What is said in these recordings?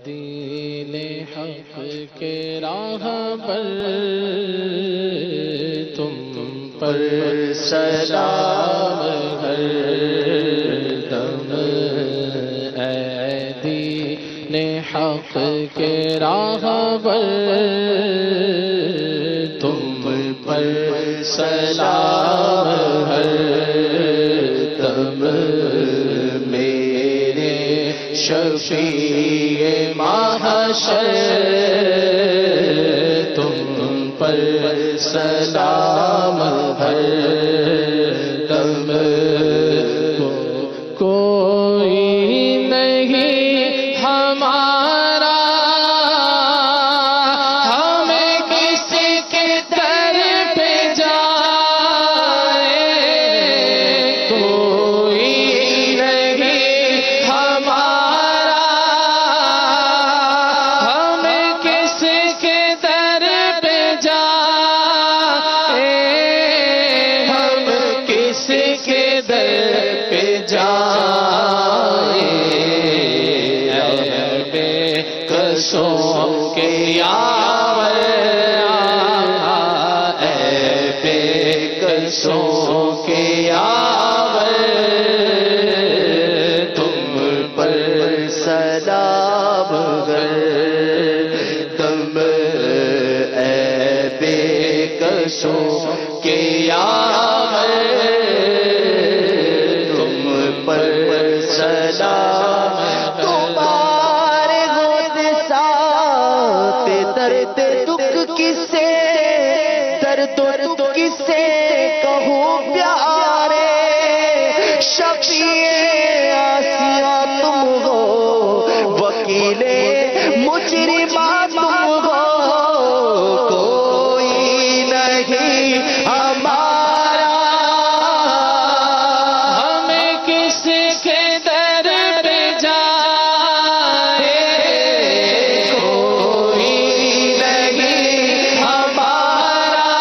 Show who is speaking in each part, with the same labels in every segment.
Speaker 1: دین حق کے راہ پر تم پر سلام ہر دم، اے دین حق کے راہ پر تم پر سلام ہر دم، میرے شفیع محشر تم پر سلام ہر دم، کوئی نہیں ہمارا ہمیں کسی کے در پہ جائے، کوئی نہیں ہمارا ہمیں کسی کے در پہ جائے، ہم کسی کے در پہ جائے، بے کسوں کے یاور، اے بے کسوں کے یاور، تم پر سلام ہر دم، اے بے کسوں کے یاور، تم پر سلام،
Speaker 2: تمہارے ہوت ساتھ درد دکھ کسے، درد کسے کہوں پیارے، شفیع آسیہ تم ہو، وکیل مجرمات تم ہو، کوئی نہیں ہمارا
Speaker 1: ہمیں کسی کے در پہ جائے،
Speaker 2: کوئی نہیں ہمارا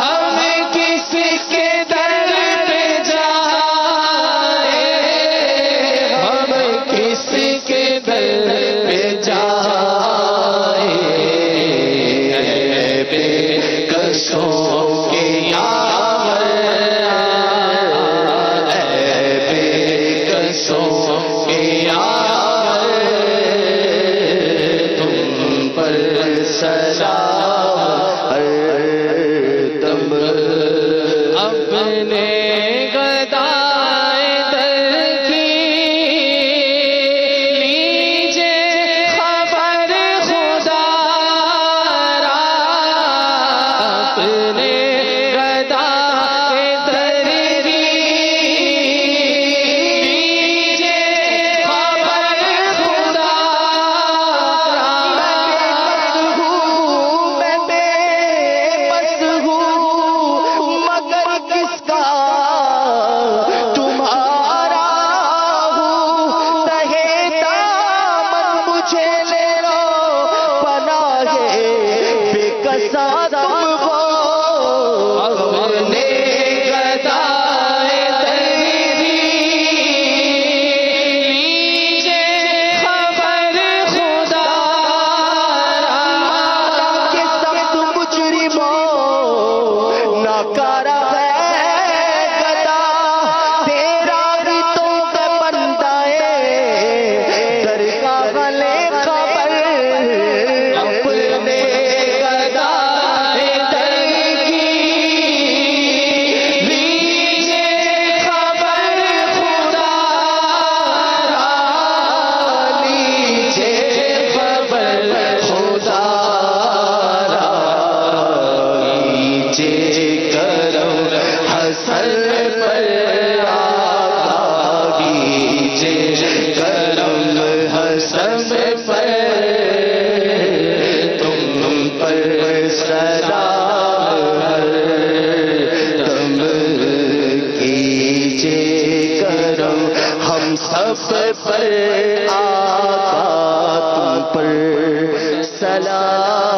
Speaker 1: ہمیں کسی کے در پہ جائے، ہمیں کسی کے در پہ جائے، بے کسوں کے یاور، بے کسوں کے یاور، تم پر سلام ہر دم، اپنے گدائے در کی لیجے خبر خدا را، اپنے گدائے در کی لیجے خبر خدا را،
Speaker 2: میں بے بس ہوں مگر کس کا تمہارا ہوں، تہے دامن مجھے لے لو، پناہ بے کسا تم ہو،
Speaker 1: اپنے گدائے در کی لیجے خبر خدا را،
Speaker 2: کہ سخت مجرموں ناکارہ ہے گدا، تیرا بھی تو ہے بندہ درگاہ والے خبر،
Speaker 1: اپنے گدائے در کی لیجے خبر خدا را، لیجے خبر خدا را، لیجے کرم حسن پر آقا، لیجے کرم حسن پر، تم پر سلام ہر دم،
Speaker 2: کیجے کرم ہم سب پر آقا، تم پر سلام